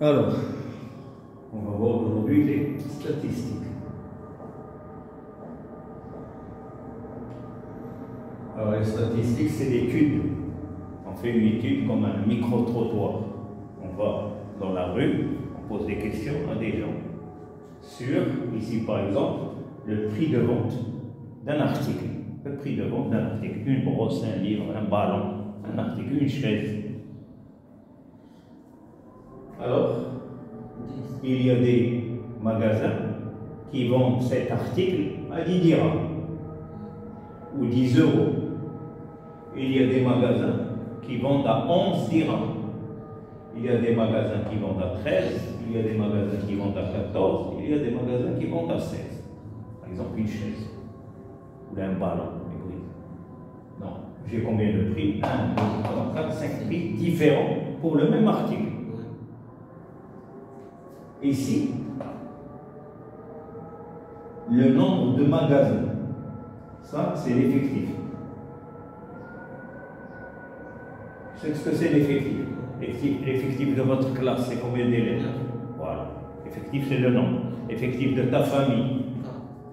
Alors, on va voir aujourd'hui les statistiques. Alors, les statistiques, c'est l'étude. On fait une étude comme un micro-trottoir. On va dans la rue, on pose des questions à des gens sur, ici par exemple, le prix de vente d'un article. Le prix de vente d'un article. Une brosse, un livre, un ballon, un article, une chaise. Alors, il y a des magasins qui vendent cet article à 10 dirhams ou 10 euros. Il y a des magasins qui vendent à 11 dirhams. Il y a des magasins qui vendent à 13, il y a des magasins qui vendent à 14, il y a des magasins qui vendent à 16. Par exemple, une chaise ou un ballon. Non, j'ai combien de prix? 1, 2, 3, 4, 5 prix différents pour le même article. Ici, le nombre de magasins, ça c'est l'effectif. C'est ce que c'est l'effectif. L'effectif de votre classe, c'est combien d'élèves? Voilà. Effectif, c'est le nombre. Effectif de ta famille,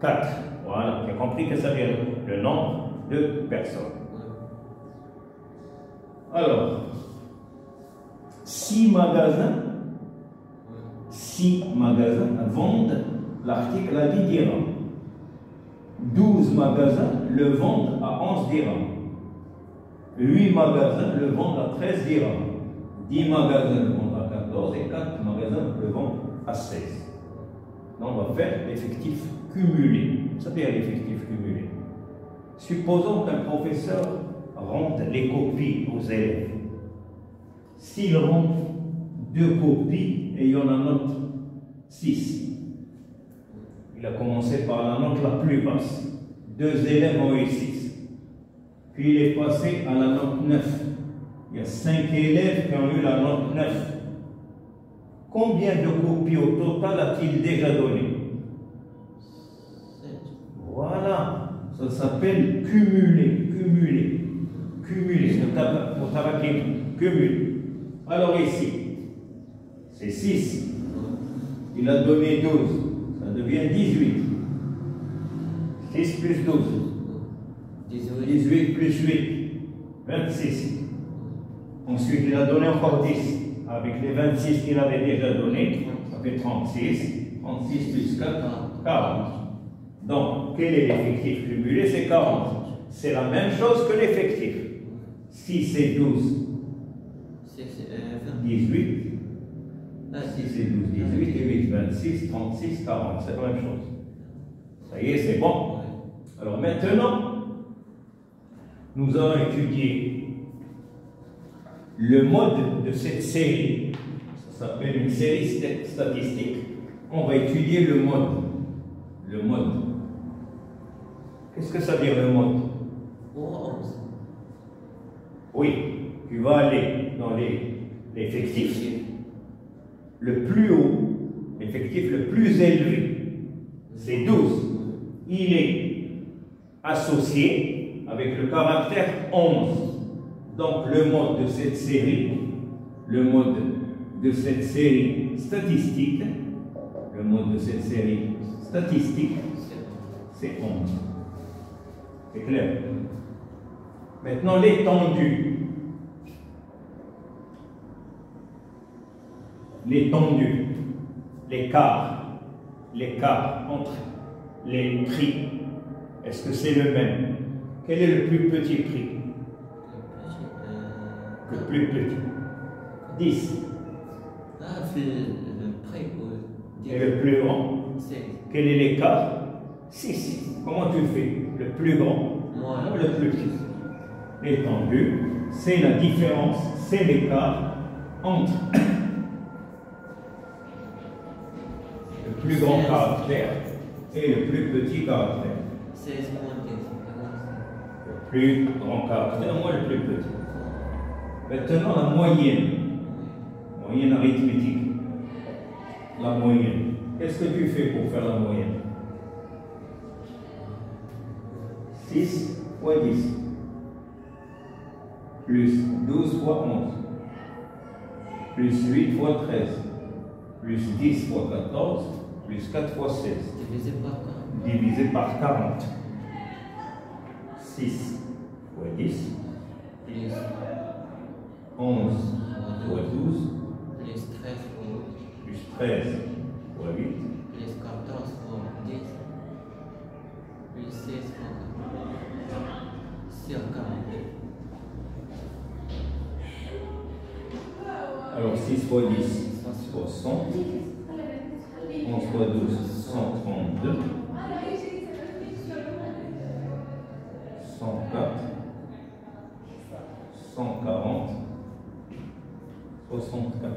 4. Voilà. Tu as compris que ça vient le nombre de personnes. Alors, 6 magasins vendent l'article à 10 dirhams. 12 magasins le vendent à 11 dirhams. 8 magasins le vendent à 13 dirhams. 10 magasins le vendent à 14 et 4 magasins le vendent à 16. Donc on va faire l'effectif cumulé. Ça veut dire l'effectif cumulé. Supposons qu'un professeur rende les copies aux élèves. S'il rend 2 copies et il y en a note 6, il a commencé par la note la plus basse. 2 élèves ont eu 6. Puis il est passé à la note 9. Il y a 5 élèves qui ont eu la note 9. Combien de copies au total a-t-il déjà donné? 7. Voilà, ça s'appelle cumuler, cumuler, cumuler, cumul. Alors ici, c'est 6. Il a donné 12, ça devient 18. 6 plus 12. 18 plus 8, 26. Ensuite, il a donné encore 10. Avec les 26 qu'il avait déjà donné, ça fait 36. 36 plus 4, 40. Donc, quel est l'effectif cumulé? C'est 40. C'est la même chose que l'effectif. 6 et 12. 18. 6 et 12, 18 et 8, 26, 36, 40. C'est la même chose. Ça y est, c'est bon. Alors maintenant, nous allons étudier le mode de cette série. Ça s'appelle une série statistique. On va étudier le mode. Le mode. Qu'est-ce que ça veut dire le mode? Oui, tu vas aller dans l'effectif. Le plus haut, l'effectif le plus élevé, c'est 12. Il est associé avec le caractère 11. Donc le mode de cette série, statistique, c'est 11. C'est clair? Maintenant l'étendue. L'écart entre les prix, est-ce que c'est le même? Quel est le plus petit prix? Le plus petit. 10. Et le plus grand? Quel est l'écart? 6. Comment tu fais? Le plus grand ou le plus petit? L'étendue, c'est la différence, c'est l'écart entre le plus grand caractère et le plus petit caractère. 16 moins 10. Le plus grand caractère moins le plus petit. Maintenant, la moyenne. Moyenne arithmétique. La moyenne. Qu'est-ce que tu fais pour faire la moyenne? 6 fois 10. Plus 12 fois 11. plus 8 fois 13, plus 10 fois 14, plus 4 fois 16. Divisé par 40. Divisé par 40. 6 fois 10, Plus 11 fois 12, plus 13 fois 8. plus 13 fois 8, Plus 14 fois 10. Plus 16 fois 40. Sur 40. alors 6 fois 10, 60, 11 fois 12, 132, 104, 140, 64.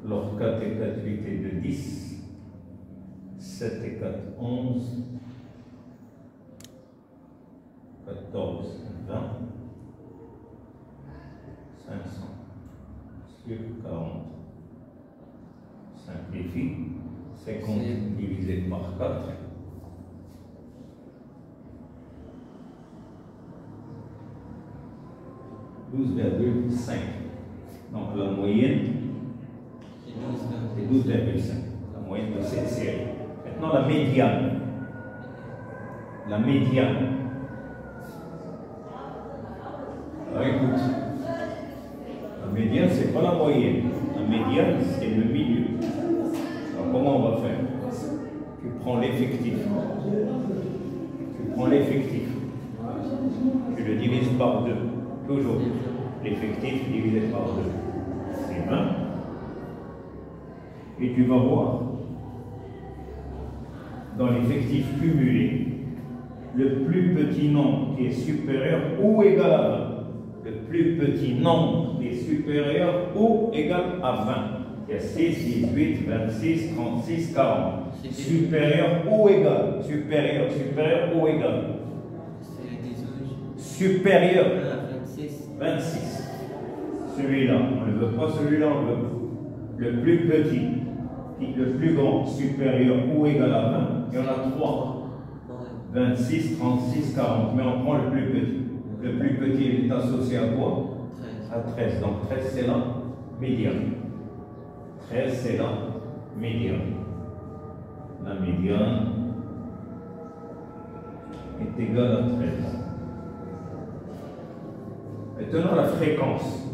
Alors 4 et 4, 8 et 2, 10, 7 et 4, 11, 14, 20, 500 sur 40. Simplifie, 50 divisé par 4. 12,5. Donc la moyenne, c'est 12,5. La moyenne de cette série. Maintenant la médiane. La médiane. Alors écoute, la médiane, c'est pas la moyenne. La médiane, c'est le milieu. Alors comment on va faire? Tu prends l'effectif. Tu prends l'effectif. Tu le divises par 2. Toujours. L'effectif divisé par 2. C'est 20. Et tu vas voir, dans l'effectif cumulé, le plus petit nombre qui est supérieur ou égal à 20. Le plus petit nombre qui est supérieur ou égal à 20. Il y a 6, 18, 26, 36, 40. Supérieur ou égal. Supérieur, supérieur ou égal. C'est 18. Supérieur. 26. 26. Celui-là, on ne veut pas celui-là, on veut le plus petit, le plus grand, supérieur ou égal à 20. Il y en a 3. 26, 36, 40. Mais on prend le plus petit. Le plus petit il est associé à quoi? 13. À 13. Donc 13 c'est la médiane. 13 c'est la médiane. La médiane est égale à 13. Maintenant la fréquence.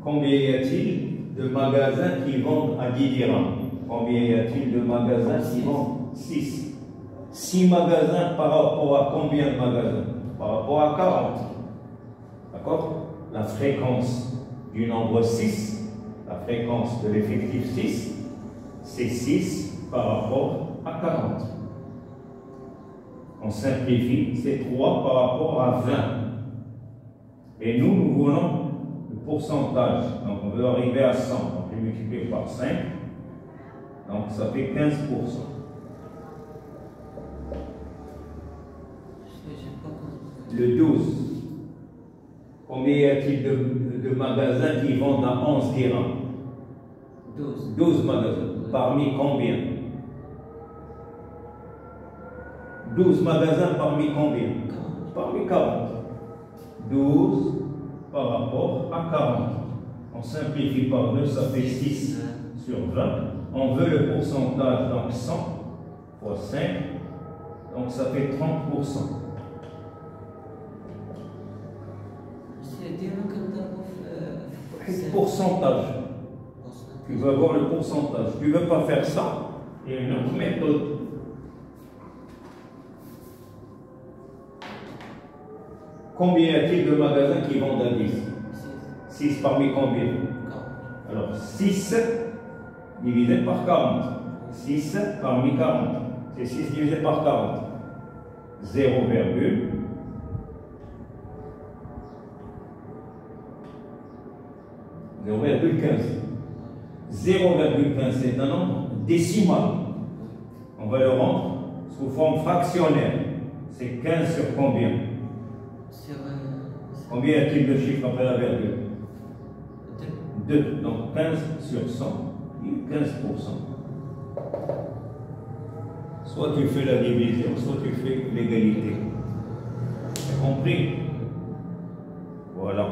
Combien y a-t-il de magasins qui vendent à 10 dirhams? Combien y a-t-il de magasins qui vendent? 6. 6 magasins par rapport à combien de magasins? Par rapport à 40. D'accord? La fréquence du nombre 6, la fréquence de l'effectif 6, c'est 6 par rapport à 40. On simplifie, c'est 3 par rapport à 20. Et nous voulons le pourcentage. Donc on veut arriver à 100. Donc je multiplie par 5. Donc ça fait 15%. Le 12. Combien y a-t-il de magasins qui vendent à 11 dirhams? 12. 12 magasins. Parmi combien? 12 magasins parmi combien? Parmi 40. 12 par rapport à 40. On simplifie par 2, ça fait 6 sur 20. On veut le pourcentage, donc 100 fois 5. Donc ça fait 30%. Pourcentage. Tu veux avoir le pourcentage. Tu ne veux pas faire ça. Il y a une autre méthode. Combien y a-t-il de magasins qui vendent à 10? 6 parmi combien? Alors 6 divisé par 40. 6 parmi 40. C'est 6 divisé par 40. 0, 0,15. 0,15 c'est un nombre décimal. On va le rendre sous forme fractionnaire. C'est 15 sur combien? Combien y a-t-il de chiffres après la virgule? 2. Donc 15 sur 100, 15%. Soit tu fais la division, soit tu fais l'égalité. Compris? Voilà.